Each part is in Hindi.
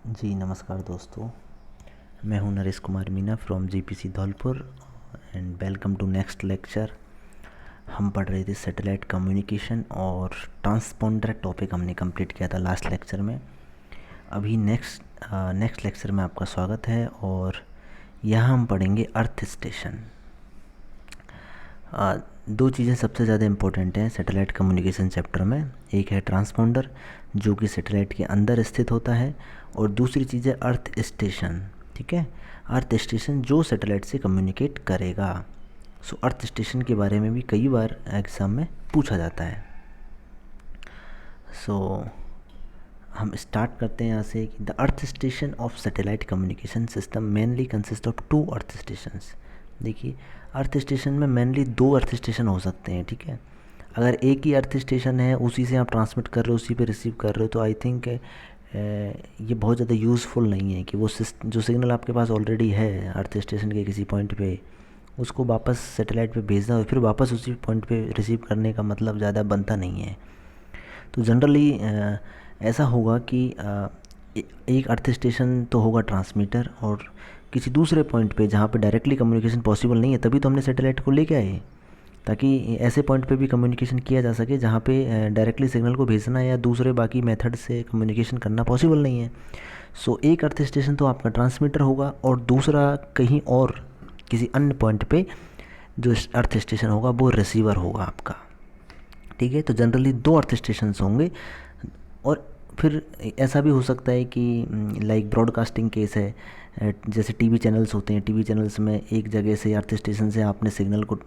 जी नमस्कार दोस्तों, मैं हूं Naresh Kumar Meena from GPC Dholpur and welcome to next lecture. हम पढ़ रहे थे सैटेलाइट कम्युनिकेशन और ट्रांसपोंडर टॉपिक हमने कंप्लीट किया था लास्ट लेक्चर में। अभी नेक्स्ट लेक्चर में आपका स्वागत है और यहाँ हम पढ़ेंगे अर्थ स्टेशन। दो चीज़ें सबसे ज़्यादा इम्पोर्टेंट हैं सैटेलाइट कम्युनिकेशन चैप्टर में। एक है ट्रांसपोंडर जो कि सैटेलाइट के अंदर स्थित होता है, और दूसरी चीज़ है अर्थ स्टेशन। ठीक है, अर्थ स्टेशन जो सैटेलाइट से कम्युनिकेट करेगा। सो अर्थ स्टेशन के बारे में भी कई बार एग्ज़ाम में पूछा जाता है। सो हम स्टार्ट करते हैं यहाँ से कि the earth station of satellite communication system mainly consist of 2 earth stations. देखिए, अर्थ स्टेशन में मेनली 2 अर्थ स्टेशन हो सकते हैं। ठीक है, अगर एक ही अर्थ स्टेशन है, उसी से आप ट्रांसमिट कर रहे हो, उसी पे रिसीव कर रहे हो, तो आई थिंक ये बहुत ज़्यादा यूज़फुल नहीं है कि वो जो सिग्नल आपके पास ऑलरेडी है अर्थ स्टेशन के किसी पॉइंट पे, उसको वापस सैटेलाइट पे भेजना और फिर वापस उसी पॉइंट पे रिसीव करने का मतलब ज़्यादा बनता नहीं है। तो जनरली ऐसा होगा कि एक अर्थ स्टेशन तो होगा ट्रांसमीटर, और किसी दूसरे पॉइंट पे जहाँ पे डायरेक्टली कम्युनिकेशन पॉसिबल नहीं है, तभी तो हमने सैटेलाइट को लेके आए, ताकि ऐसे पॉइंट पे भी कम्युनिकेशन किया जा सके जहाँ पे डायरेक्टली सिग्नल को भेजना या दूसरे बाकी मेथड से कम्युनिकेशन करना पॉसिबल नहीं है। सो एक अर्थ स्टेशन तो आपका ट्रांसमीटर होगा और दूसरा कहीं और किसी अन्य पॉइंट पे जो अर्थ स्टेशन होगा वो रिसीवर होगा आपका। ठीक है, तो जनरली 2 अर्थ स्टेशन होंगे। और फिर ऐसा भी हो सकता है कि लाइक ब्रॉडकास्टिंग केस है, जैसे टीवी चैनल्स होते हैं, टीवी चैनल्स में एक जगह से अर्थ स्टेशन से आपने सिग्नल को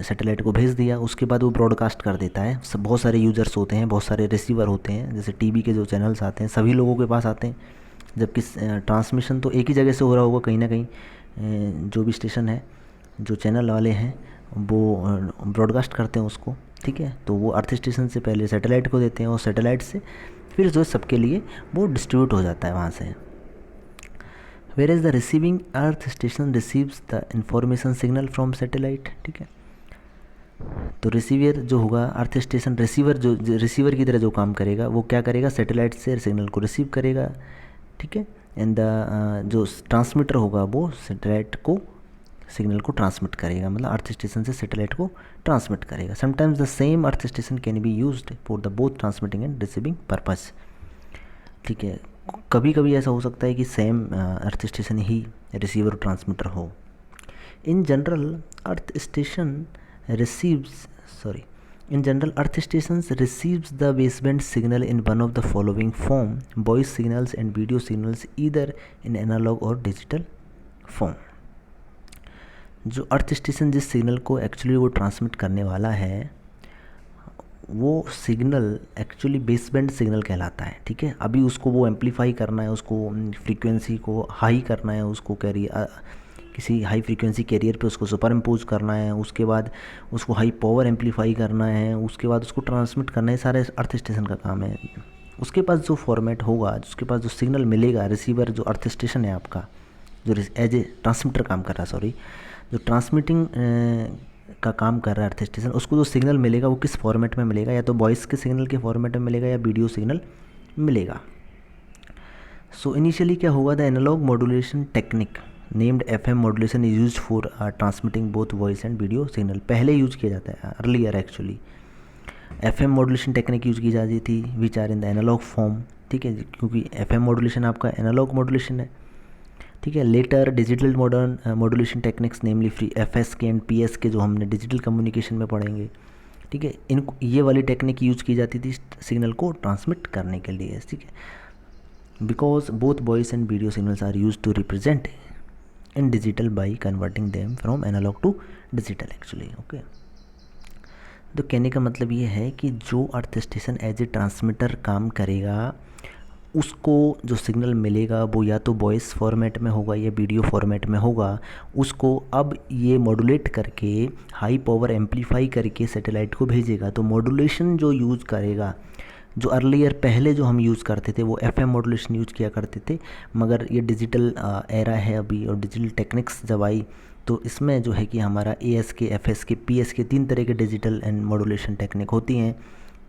सैटेलाइट को भेज दिया, उसके बाद वो ब्रॉडकास्ट कर देता है। सब बहुत सारे यूज़र्स होते हैं, बहुत सारे रिसीवर होते हैं, जैसे टीवी के जो चैनल्स आते हैं सभी लोगों के पास आते हैं, जबकि ट्रांसमिशन तो एक ही जगह से हो रहा होगा कहीं ना कहीं। जो भी स्टेशन है, जो चैनल वाले हैं, वो ब्रॉडकास्ट करते हैं उसको। ठीक है, तो वो अर्थ स्टेशन से पहले सैटेलाइट को देते हैं और सैटेलाइट से फिर जो सबके लिए वो डिस्ट्रीब्यूट हो जाता है वहाँ से। Where is the receiving earth station receives the information signal from satellite. ठीक है, तो रिसीवर जो होगा अर्थ स्टेशन, रिसीवर जो रिसीवर की तरह जो काम करेगा वो क्या करेगा, सैटेलाइट से सिग्नल को रिसीव करेगा। ठीक है, एंड द जो ट्रांसमीटर होगा वो सैटेलाइट को सिग्नल को ट्रांसमिट करेगा, मतलब अर्थ स्टेशन से सैटेलाइट को ट्रांसमिट करेगा। Sometimes the same earth station can be used for the both transmitting and receiving purpose. ठीक है, कभी कभी ऐसा हो सकता है कि सेम अर्थ स्टेशन ही रिसीवर और ट्रांसमीटर हो। In general earth station receives sorry in general earth stations receives the baseband signal in one of the following form: voice signals and video signals, either in analog or digital form। जो अर्थ स्टेशन जिस सिग्नल को एक्चुअली वो ट्रांसमिट करने वाला है, वो सिग्नल एक्चुअली बेसबैंड सिग्नल कहलाता है। ठीक है, अभी उसको वो एम्पलीफाई करना है, उसको फ्रीक्वेंसी को हाई करना है, उसको किसी हाई फ्रीक्वेंसी कैरियर पे उसको सुपर इम्पोज करना है, उसके बाद उसको हाई पावर एम्पलीफाई करना है, उसके बाद उसको ट्रांसमिट करना है, सारे अर्थ स्टेशन का काम है। उसके पास जो फॉर्मेट होगा, उसके पास जो सिग्नल मिलेगा, रिसीवर जो अर्थ स्टेशन है आपका, जो एज ए ट्रांसमीटर काम कर रहा है, सॉरी, जो ट्रांसमिटिंग का काम कर रहा है अर्थ स्टेशन, उसको जो सिग्नल मिलेगा वो किस फॉर्मेट में मिलेगा, या तो वॉइस के सिग्नल के फॉर्मेट में मिलेगा या वीडियो सिग्नल मिलेगा। सो इनिशियली क्या होगा, the analogue modulation technique named FM modulation is use for transmitting both voice and video signal. पहले यूज किया जाता है, earlier actually FM modulation technique use की जाती थी, which are in the analogue form. ठीक है, क्योंकि FM मॉड्यूलेशन आपका एनालॉग मॉड्यूलेशन है। ठीक है, later digital modern modulation techniques namely free FSK and PSK जो हमने डिजिटल कम्युनिकेशन में पढ़ेंगे। ठीक है, ये वाली टेक्निक यूज की जाती थी सिग्नल को ट्रांसमिट करने के लिए। ठीक है, because both voice and video signals are use to represent in digital by converting them from analogue to digital actually. Okay, तो कहने का मतलब ये है कि जो earth station as a transmitter काम करेगा, उसको जो सिग्नल मिलेगा वो या तो वॉइस फॉर्मेट में होगा या वीडियो फॉर्मेट में होगा। उसको अब ये मॉड्यूलेट करके हाई पावर एम्पलीफाई करके सैटेलाइट को भेजेगा। तो मॉड्यूलेशन जो यूज़ करेगा, जो अर्लियर पहले जो हम यूज़ करते थे वो FM मॉड्यूलेशन यूज़ किया करते थे, मगर ये डिजिटल एरा है अभी, और डिजिटल टेक्निक्स जब आई तो इसमें जो है कि हमारा ASK, FSK, PSK 3 तरह के डिजिटल एंड मॉड्यूलेशन टेक्निक होती हैं।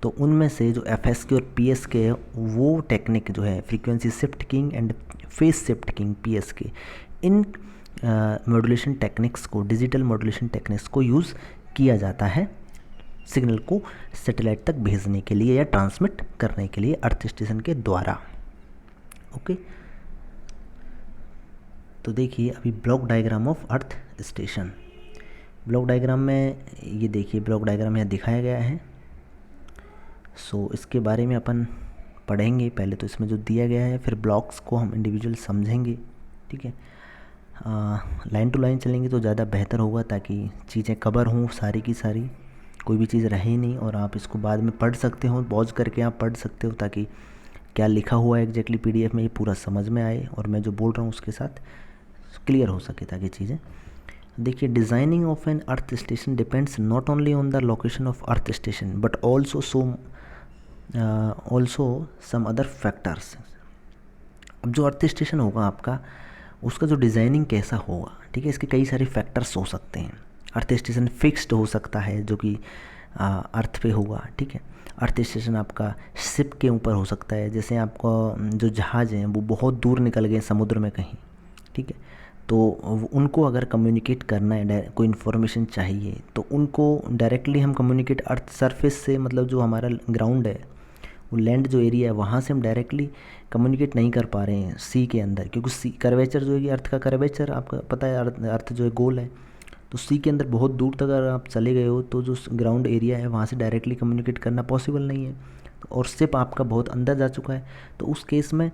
तो उनमें से जो एफएसके और पीएसके है वो टेक्निक जो है frequency shift keying and phase shift keying PSK, in modulation techniques को, डिजिटल मॉड्यूलेशन टेक्निक्स को यूज़ किया जाता है सिग्नल को सैटेलाइट तक भेजने के लिए या ट्रांसमिट करने के लिए अर्थ स्टेशन के द्वारा। ओके, तो देखिए अभी block diagram of earth station. Block diagram में ये देखिए, ब्लॉक डायग्राम यहाँ दिखाया गया है। सो इसके बारे में अपन पढ़ेंगे। पहले तो इसमें जो दिया गया है, फिर ब्लॉक्स को हम इंडिविजुअल समझेंगे। ठीक है, लाइन टू लाइन चलेंगे तो ज़्यादा बेहतर होगा, ताकि चीज़ें कवर हों सारी की सारी, कोई भी चीज़ रहे नहीं, और आप इसको बाद में पढ़ सकते हो, पॉज करके आप पढ़ सकते हो, ताकि क्या लिखा हुआ है एग्जैक्टली पीडीएफ में ये पूरा समझ में आए और मैं जो बोल रहा हूँ उसके साथ क्लियर हो सके ताकि चीज़ें। देखिए, designing of an earth station depends not only on the location of earth station but also some other factors. अब जो अर्थ स्टेशन होगा आपका, उसका जो डिज़ाइनिंग कैसा होगा, ठीक है, इसके कई सारे फैक्टर्स हो सकते हैं। अर्थ स्टेशन फिक्स्ड हो सकता है जो कि अर्थ पे होगा। ठीक है, अर्थ स्टेशन आपका शिप के ऊपर हो सकता है, जैसे आपका जो जहाज़ हैं वो बहुत दूर निकल गए समुद्र में कहीं। ठीक है, तो उनको अगर कम्युनिकेट करना है, कोई इन्फॉर्मेशन चाहिए, तो उनको डायरेक्टली हम कम्युनिकेट अर्थ सरफेस से, मतलब जो हमारा ग्राउंड है, वो लैंड जो एरिया है, वहाँ से हम डायरेक्टली कम्युनिकेट नहीं कर पा रहे हैं सी के अंदर, क्योंकि सी कर्वेचर जो है, अर्थ का कर्वेचर आपका पता है, अर्थ जो है गोल है। तो सी के अंदर बहुत दूर तक अगर आप चले गए हो तो जो ग्राउंड एरिया है वहाँ से डायरेक्टली कम्युनिकेट करना पॉसिबल नहीं है, और शिप आपका बहुत अंदर जा चुका है। तो उस केस में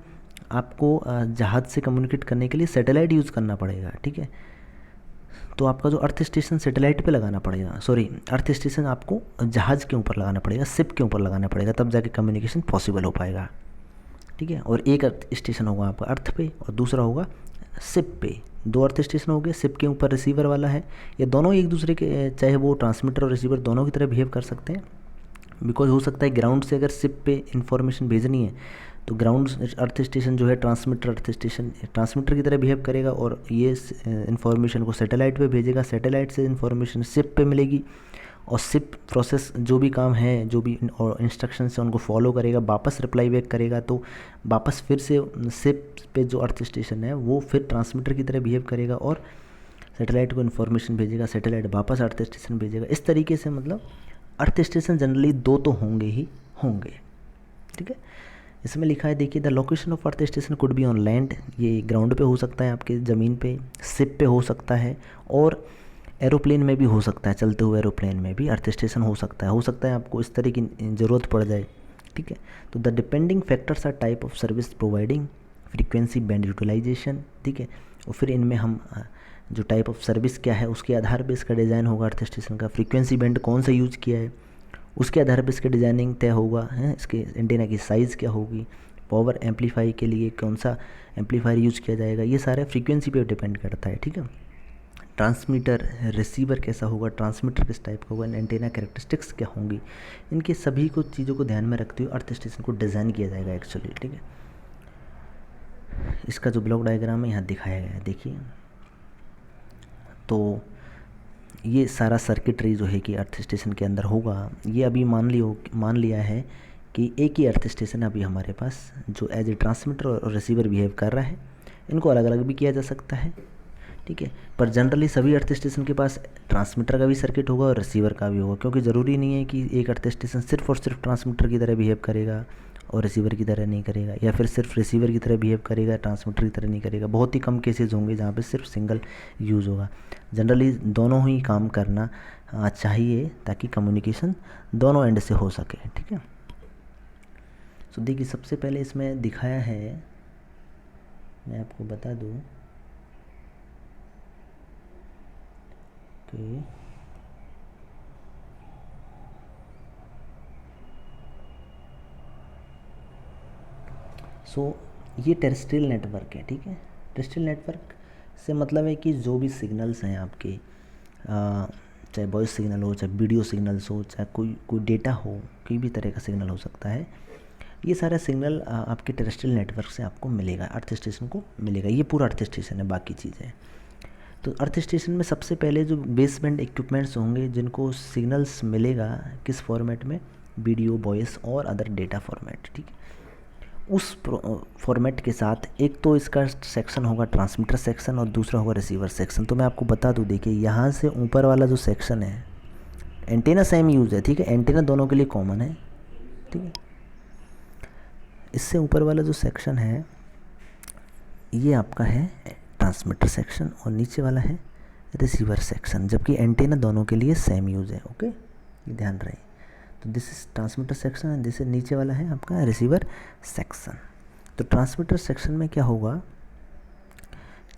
आपको जहाज़ से कम्युनिकेट करने के लिए सैटेलाइट यूज़ करना पड़ेगा। ठीक है, तो आपका जो अर्थ स्टेशन सैटेलाइट पे लगाना पड़ेगा, सॉरी, अर्थ स्टेशन आपको जहाज़ के ऊपर लगाना पड़ेगा, शिप के ऊपर लगाना पड़ेगा, तब जाके कम्युनिकेशन पॉसिबल हो पाएगा। ठीक है, और एक अर्थ स्टेशन होगा आपका अर्थ पे और दूसरा होगा शिप पे। दो अर्थ स्टेशन हो गए, शिप के ऊपर रिसीवर वाला है। ये दोनों एक दूसरे के, चाहे वो ट्रांसमीटर और रिसीवर दोनों की तरह बिहेव कर सकते हैं, बिकॉज हो सकता है ग्राउंड से अगर शिप पे इंफॉर्मेशन भेजनी है तो ग्राउंड अर्थ स्टेशन जो है ट्रांसमीटर अर्थ स्टेशन ट्रांसमीटर की तरह बिहेव करेगा, और ये इन्फॉर्मेशन को सैटेलाइट पे भेजेगा, सैटेलाइट से इन्फॉर्मेशन शिप पे मिलेगी, और शिप प्रोसेस जो भी काम है, जो भी इंस्ट्रक्शन है उनको फॉलो करेगा, वापस रिप्लाई बैक करेगा, तो वापस फिर से शिप पे जो अर्थ स्टेशन है वो फिर ट्रांसमीटर की तरह बिहेव करेगा और सैटेलाइट को इन्फॉर्मेशन भेजेगा, सैटेलाइट वापस अर्थ स्टेशन भेजेगा। इस तरीके से मतलब अर्थ स्टेशन जनरली दो तो होंगे ही होंगे। ठीक है, इसमें लिखा है, देखिए, the location of earth station could be on land, ये ग्राउंड पे हो सकता है आपके ज़मीन पे, शिप पे हो सकता है, और एरोप्लेन में भी हो सकता है, चलते हुए एरोप्लेन में भी अर्थ स्टेशन हो सकता है आपको इस तरह की ज़रूरत पड़ जाए। ठीक है, तो the depending factors are type of service providing, frequency band utilisation. ठीक है, और फिर इनमें हम जो टाइप ऑफ सर्विस क्या है उसके आधार पर इसका डिज़ाइन होगा अर्थ स्टेशन का, फ्रीक्वेंसी बैंड कौन सा यूज़ किया है उसके आधार पर इसका डिज़ाइनिंग तय होगा है, इसके एंटेना की साइज़ क्या होगी, पावर एम्पलीफाई के लिए कौन सा एम्पलीफायर यूज़ किया जाएगा, ये सारे फ्रीक्वेंसी पे डिपेंड करता है। ठीक है, ट्रांसमीटर रिसीवर कैसा होगा, ट्रांसमीटर किस टाइप का होगा, एंटेना कैरेक्टरिस्टिक्स क्या होंगी, इनके सभी को चीज़ों को ध्यान में रखते हुए अर्थ स्टेशन को डिज़ाइन किया जाएगा एक्चुअली। ठीक है, इसका जो ब्लॉक डायग्राम है यहाँ दिखाया गया है, देखिए, तो ये सारा सर्किटरी जो है कि अर्थ स्टेशन के अंदर होगा, ये अभी मान लिया है कि एक ही अर्थ स्टेशन अभी हमारे पास जो एज ए ट्रांसमीटर और रिसीवर बिहेव कर रहा है। इनको अलग अलग भी किया जा सकता है। ठीक है, पर जनरली सभी अर्थ स्टेशन के पास ट्रांसमीटर का भी सर्किट होगा और रिसीवर का भी होगा, क्योंकि ज़रूरी नहीं है कि एक अर्थ स्टेशन सिर्फ और सिर्फ ट्रांसमीटर की तरह बिहेव करेगा और रिसीवर की तरह नहीं करेगा, या फिर सिर्फ रिसीवर की तरह बिहेव करेगा, ट्रांसमीटर की तरह नहीं करेगा। बहुत ही कम केसेस होंगे जहाँ पे सिर्फ सिंगल यूज़ होगा। जनरली दोनों ही काम करना चाहिए ताकि कम्युनिकेशन दोनों एंड से हो सके। ठीक है, तो देखिए, सबसे पहले इसमें दिखाया है, मैं आपको बता दूँ कि ये टेरेस्ट्रियल नेटवर्क है। ठीक है, टेरेस्ट्रियल नेटवर्क से मतलब है कि जो भी सिग्नल्स हैं आपके, चाहे वॉइस सिग्नल हो, चाहे वीडियो सिग्नल्स हो, चाहे कोई डेटा हो, कोई भी तरह का सिग्नल हो सकता है, ये सारा सिग्नल आपके टेरेस्ट्रियल नेटवर्क से आपको मिलेगा, अर्थ स्टेशन को मिलेगा। ये पूरा अर्थ स्टेशन है, बाकी चीज़ें। तो अर्थ स्टेशन में सबसे पहले जो बेसबैंड इक्विपमेंट्स होंगे जिनको सिग्नल्स मिलेगा किस फॉर्मेट में, वीडियो, वॉइस और अदर डेटा फॉर्मेट। ठीक है, उस फॉर्मेट के साथ एक तो इसका सेक्शन होगा ट्रांसमीटर सेक्शन और दूसरा होगा रिसीवर सेक्शन। तो मैं आपको बता दूं, देखिए यहाँ से ऊपर वाला जो सेक्शन है, एंटेना सेम यूज़ है, ठीक है, एंटेना दोनों के लिए कॉमन है, ठीक है। इससे ऊपर वाला जो सेक्शन है ये आपका है ट्रांसमीटर सेक्शन और नीचे वाला है रिसीवर सेक्शन, जबकि एंटेना दोनों के लिए सेम यूज़ है। ओके, ये ध्यान रहे। तो this is transmitter section and this नीचे वाला है आपका रिसीवर सेक्शन। तो ट्रांसमीटर सेक्शन में क्या होगा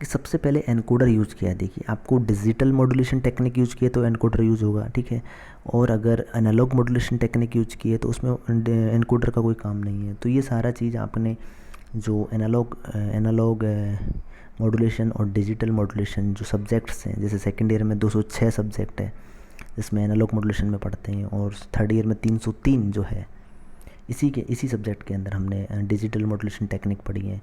कि सबसे पहले एनकोडर यूज़ किया है। देखिए, आपको डिजिटल मॉड्यूलेशन टेक्निक यूज़ किए तो एनकोडर यूज़ होगा, ठीक है, और अगर एनालॉग मॉड्यूलेशन टेक्निक यूज़ किए तो उसमें एनकोडर का कोई काम नहीं है। तो ये सारा चीज़ आपने जो एनालॉग मॉड्यूलेशन और डिजिटल मॉड्यूलेशन जो सब्जेक्ट्स हैं, जैसे सेकेंड ईयर में 206 सब्जेक्ट है जिसमें एनालॉग मॉड्यूलेशन में पढ़ते हैं, और थर्ड ईयर में 303 जो है इसी सब्जेक्ट के अंदर हमने डिजिटल मॉड्यूलेशन टेक्निक पढ़ी है।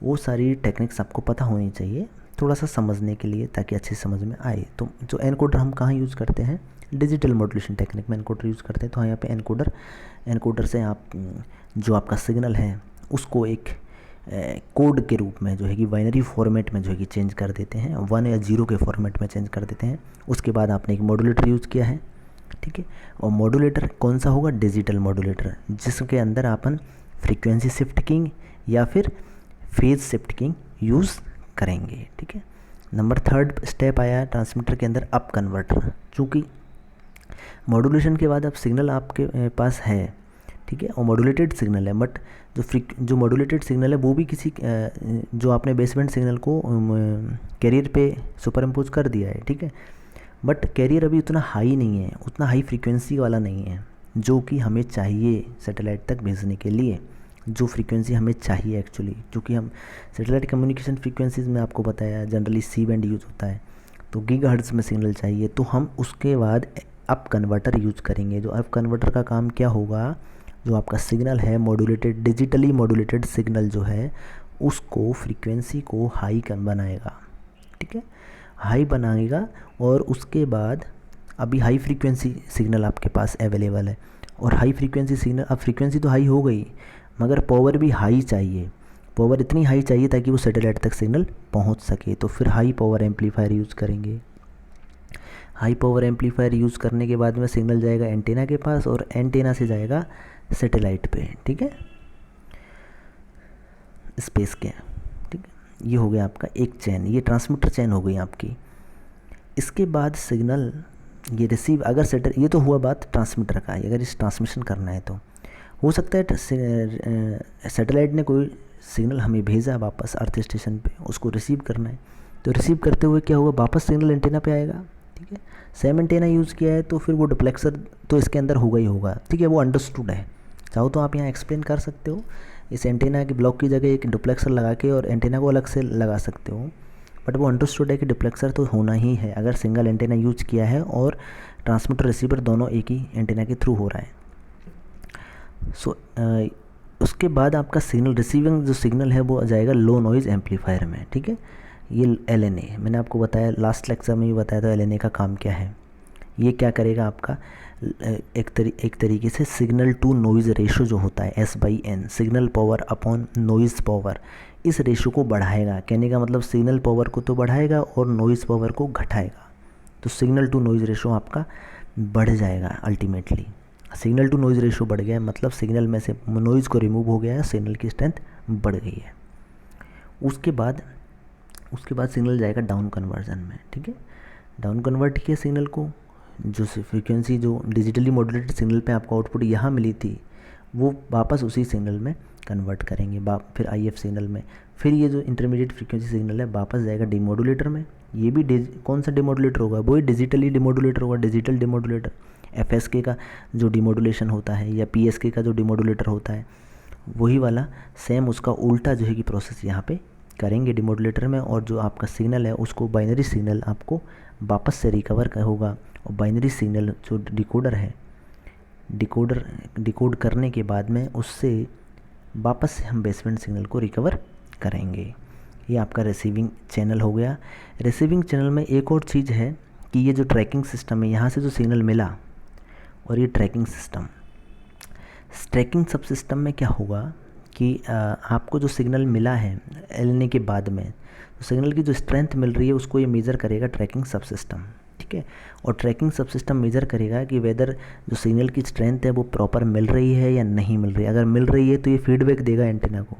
वो सारी टेक्निक्स आपको पता होनी चाहिए थोड़ा सा समझने के लिए, ताकि अच्छे समझ में आए। तो जो एनकोडर हम कहाँ यूज़ करते हैं, डिजिटल मॉड्यूलेशन टेक्निक में एनकोडर यूज़ करते हैं। तो यहाँ पे एनकोडर से आप जो आपका सिग्नल है उसको एक कोड के रूप में जो है कि बाइनरी फॉर्मेट में जो है कि चेंज कर देते हैं, 1 या 0 के फॉर्मेट में चेंज कर देते हैं। उसके बाद आपने एक मॉड्यूलेटर यूज़ किया है, ठीक है, और मॉड्यूलेटर कौन सा होगा, डिजिटल मॉड्यूलेटर, जिसके अंदर अपन फ्रीक्वेंसी शिफ्ट किंग या फिर फेज शिफ्ट किंग यूज़ करेंगे, ठीक है। नंबर 3 स्टेप आया ट्रांसमीटर के अंदर अप कन्वर्टर। चूँकि मॉड्यूलेशन के बाद अब सिग्नल आपके पास है, ठीक है, और मॉड्यूलेटेड सिग्नल है, बट जो मॉड्यूलेटेड सिग्नल है वो भी किसी जो आपने बेसबैंड सिग्नल को कैरियर पे सुपर इम्पोज कर दिया है, ठीक है, बट कैरियर अभी उतना हाई नहीं है, उतना हाई फ्रीक्वेंसी वाला नहीं है जो कि हमें चाहिए सैटेलाइट तक भेजने के लिए, जो फ्रीक्वेंसी हमें चाहिए एक्चुअली। क्योंकि हम सैटेलाइट कम्युनिकेशन फ्रीक्वेंसीज़ में आपको बताया जनरली सी बैंड यूज़ होता है, तो गीगाहर्ट्ज़ में सिग्नल चाहिए, तो हम उसके बाद अप कन्वर्टर यूज़ करेंगे। जो अप कन्वर्टर का काम क्या होगा, जो आपका सिग्नल है मॉड्यूलेटेड, डिजिटली मॉड्यूलेटेड सिग्नल जो है उसको फ्रीक्वेंसी को हाई कर बनाएगा, ठीक है, हाई बनाएगा। और उसके बाद अभी हाई फ्रीक्वेंसी सिग्नल आपके पास अवेलेबल है, और हाई फ्रीक्वेंसी सिग्नल, अब फ्रीक्वेंसी तो हाई हो गई मगर पावर भी हाई चाहिए, पावर इतनी हाई चाहिए ताकि वो सैटेलाइट तक सिग्नल पहुंच सके। तो फिर हाई पावर एम्पलीफायर यूज़ करेंगे। हाई पावर एम्पलीफायर यूज़ करने के बाद में सिग्नल जाएगा एंटेना के पास और एंटेना से जाएगा सैटेलाइट पे, ठीक है, स्पेस के, ठीक है। ये हो गया आपका एक चैन, ये ट्रांसमीटर चैन हो गई आपकी। इसके बाद सिग्नल ये रिसीव, अगर ये तो हुआ बात ट्रांसमीटर का, अगर इस ट्रांसमिशन करना है तो हो सकता है सैटेलाइट ने कोई सिग्नल हमें भेजा वापस अर्थ स्टेशन पे, उसको रिसीव करना है। तो रिसीव करते हुए क्या होगा, वापस सिग्नल एंटेना पे आएगा, ठीक है। सेम एंटेना यूज़ किया है तो फिर वो डिप्लेक्सर तो इसके अंदर होगा ही होगा, ठीक है, वो अंडरस्टूड है। चाहो तो आप यहाँ एक्सप्लेन कर सकते हो, इस एंटेना के ब्लॉक की जगह एक डिप्लेक्सर लगा के और एंटेना को अलग से लगा सकते हो, बट वो अंडरस्टूड है कि डिप्लेक्सर तो होना ही है अगर सिंगल एंटेना यूज किया है और ट्रांसमीटर रिसीवर दोनों एक ही एंटेना के थ्रू हो रहा है। उसके बाद आपका सिग्नल, रिसीविंग जो सिग्नल है वो जाएगा लो नॉइज़ एम्पलीफायर में, ठीक है। ये LNA मैंने आपको बताया, लास्ट लेक्चर में भी बताया था LNA का काम क्या है। ये क्या करेगा आपका एक तरीके से सिग्नल टू नॉइज़ रेशो जो होता है S/N, signal power upon noise power, इस रेशो को बढ़ाएगा। कहने का मतलब सिग्नल पावर को तो बढ़ाएगा और नॉइज़ पावर को घटाएगा, तो सिग्नल टू नॉइज़ रेशो आपका बढ़ जाएगा। Ultimately signal to noise ratio बढ़ गया मतलब सिग्नल में से नॉइज़ को रिमूव हो गया है, सिग्नल की स्ट्रेंथ बढ़ गई है। उसके बाद सिग्नल जाएगा डाउन कन्वर्जन में, ठीक है। डाउन कन्वर्ट किया सिग्नल को, जो फ्रीक्वेंसी जो डिजिटली मॉड्यूलेटेड सिग्नल पे आपको आउटपुट यहाँ मिली थी वो वापस उसी सिग्नल में कन्वर्ट करेंगे, फिर IF सिग्नल में। फिर ये जो इंटरमीडिएट फ्रीक्वेंसी सिग्नल है वापस जाएगा डिमॉड्यूलेटर में। ये भी कौन सा डिमॉड्यूलेटर होगा, वही डिजिटली डिमॉड्यूलेटर होगा, डिजिटल डिमॉड्यूलेटर। FSK का जो डिमॉड्यूलेशन होता है या PSK का जो डिमॉड्यूलेटर होता है वही वाला सेम उसका उल्टा जो है कि प्रोसेस यहाँ पे करेंगे डिमॉड्यूलेटर में, और जो आपका सिग्नल है उसको बाइनरी सिग्नल आपको वापस से रिकवर होगा। और बाइनरी सिग्नल जो डिकोडर है, डिकोड करने के बाद में उससे वापस से हम बेसबैंड सिग्नल को रिकवर करेंगे। ये आपका रिसीविंग चैनल हो गया। रिसीविंग चैनल में एक और चीज़ है कि ये जो ट्रैकिंग सिस्टम है, यहाँ से जो सिग्नल मिला और ये ट्रैकिंग सिस्टम, ट्रैकिंग सब सिस्टम में क्या होगा कि आपको जो सिग्नल मिला है लेने के बाद में, तो सिग्नल की जो स्ट्रेंथ मिल रही है उसको ये मेज़र करेगा ट्रैकिंग सब सिस्टम, ठीक है। और ट्रैकिंग सब सिस्टम मेज़र करेगा कि वेदर जो सिग्नल की स्ट्रेंथ है वो प्रॉपर मिल रही है या नहीं मिल रही है। अगर मिल रही है तो ये फीडबैक देगा एंटीना को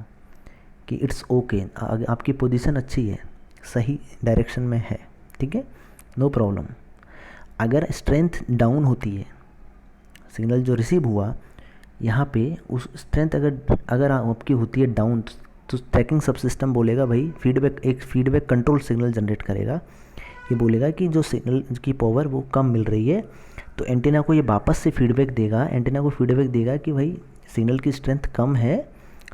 कि इट्स ओके, आपकी पोजीशन अच्छी है, सही डायरेक्शन में है, ठीक है, नो प्रॉब्लम। अगर स्ट्रेंथ डाउन होती है, सिग्नल जो रिसीव हुआ यहाँ पे उस स्ट्रेंथ अगर आपकी होती है डाउन, तो ट्रैकिंग सब सिस्टम बोलेगा भाई एक फीडबैक कंट्रोल सिग्नल जनरेट करेगा। ये बोलेगा कि जो सिग्नल की पावर वो कम मिल रही है, तो एंटीना को ये वापस से फीडबैक देगा, एंटीना को फीडबैक देगा कि भाई सिग्नल की स्ट्रेंथ कम है,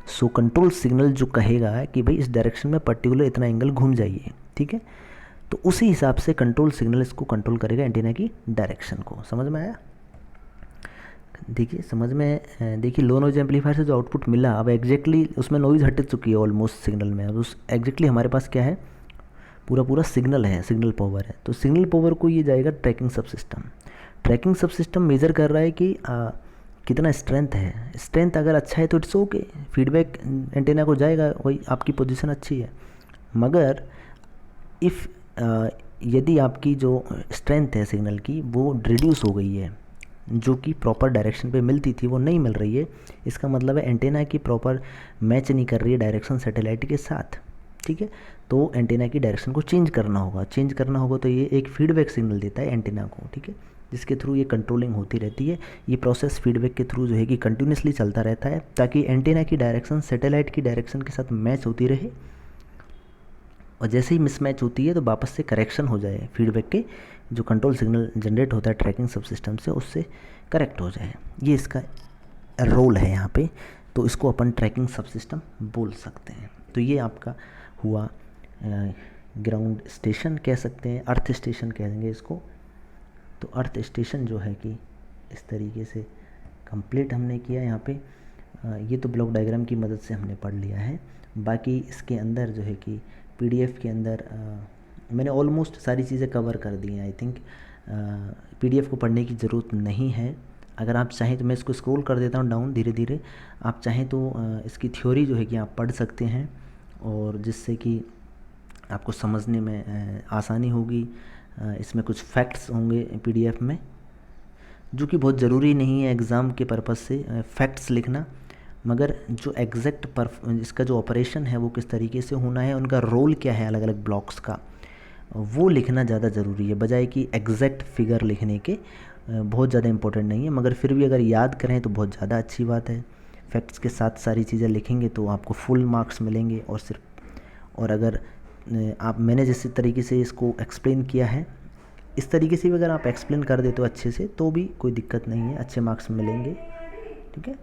सो कंट्रोल सिग्नल जो कहेगा कि भाई इस डायरेक्शन में पर्टिकुलर इतना एंगल घूम जाइए, ठीक है। तो उसी हिसाब से कंट्रोल सिग्नल इसको कंट्रोल करेगा एंटीना की डायरेक्शन को। समझ में आया? देखिए समझ में, देखिए लो नॉइज एम्पलीफायर से जो आउटपुट मिला, अब एग्जैक्टली उसमें नॉइज़ हट चुकी है ऑलमोस्ट सिग्नल में। अब उस एग्जैक्टली हमारे पास क्या है, पूरा सिग्नल है, सिग्नल पावर है। तो सिग्नल पावर को ये जाएगा ट्रैकिंग सब सिस्टम। ट्रैकिंग सब सिस्टम मेज़र कर रहा है कि कितना स्ट्रेंथ है। स्ट्रेंथ अगर अच्छा है तो इट्स ओके, फीडबैक एंटीना को जाएगा, वही आपकी पोजीशन अच्छी है। मगर इफ़ यदि आपकी जो स्ट्रेंथ है सिग्नल की वो रिड्यूस हो गई है, जो कि प्रॉपर डायरेक्शन पे मिलती थी वो नहीं मिल रही है, इसका मतलब है एंटीना की प्रॉपर मैच नहीं कर रही है डायरेक्शन सैटेलाइट के साथ, ठीक है। तो एंटीना की डायरेक्शन को चेंज करना होगा तो ये एक फीडबैक सिग्नल देता है एंटीना को, ठीक है, जिसके थ्रू ये कंट्रोलिंग होती रहती है। ये प्रोसेस फीडबैक के थ्रू जो है कि कंटिन्यूसली चलता रहता है, ताकि एंटीना की डायरेक्शन सैटेलाइट की डायरेक्शन के साथ मैच होती रहे, और जैसे ही मिसमैच होती है तो वापस से करेक्शन हो जाए, फीडबैक के जो कंट्रोल सिग्नल जनरेट होता है ट्रैकिंग सब सिस्टम से उससे करेक्ट हो जाए। ये इसका रोल है यहाँ पे, तो इसको अपन ट्रैकिंग सब सिस्टम बोल सकते हैं। तो ये आपका हुआ ग्राउंड स्टेशन कह सकते हैं, अर्थ स्टेशन कहेंगे इसको। तो अर्थ स्टेशन जो है कि इस तरीके से कंप्लीट हमने किया यहाँ पे। ये तो ब्लॉक डायग्राम की मदद से हमने पढ़ लिया है। बाकी इसके अंदर जो है कि पीडीएफ के अंदर मैंने ऑलमोस्ट सारी चीज़ें कवर कर दी हैं। आई थिंक पीडीएफ को पढ़ने की ज़रूरत नहीं है। अगर आप चाहें तो मैं इसको स्क्रॉल कर देता हूँ डाउन धीरे धीरे। आप चाहें तो इसकी थ्योरी जो है कि आप पढ़ सकते हैं, और जिससे कि आपको समझने में आसानी होगी। इसमें कुछ फैक्ट्स होंगे पीडीएफ में, जो कि बहुत ज़रूरी नहीं है एग्ज़ाम के पर्पज़ से फैक्ट्स लिखना, मगर जो एग्जैक्ट इसका जो ऑपरेशन है वो किस तरीके से होना है, उनका रोल क्या है अलग अलग ब्लॉक्स का, वो लिखना ज़्यादा ज़रूरी है, बजाय कि एग्जैक्ट फिगर लिखने के। बहुत ज़्यादा इंपॉर्टेंट नहीं है, मगर फिर भी अगर याद करें तो बहुत ज़्यादा अच्छी बात है। फैक्ट्स के साथ सारी चीज़ें लिखेंगे तो आपको फुल मार्क्स मिलेंगे। और अगर आप मैंने जिस तरीके से इसको एक्सप्लेन किया है, इस तरीके से भी अगर आप एक्सप्लेन कर देते हो अच्छे से तो भी कोई दिक्कत नहीं है, अच्छे मार्क्स मिलेंगे, ठीक है।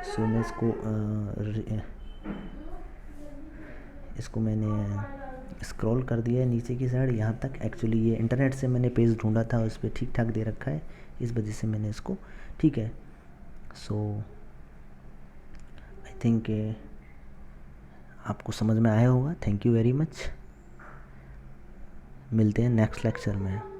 सो मैं इसको मैंने स्क्रॉल कर दिया है नीचे की साइड यहाँ तक। एक्चुअली ये इंटरनेट से मैंने पेज ढूंढा था, उस पर ठीक ठाक दे रखा है, इस वजह से मैंने इसको, ठीक है। सो आई थिंक आपको समझ में आया होगा। Thank you very much. मिलते हैं नेक्स्ट लेक्चर में।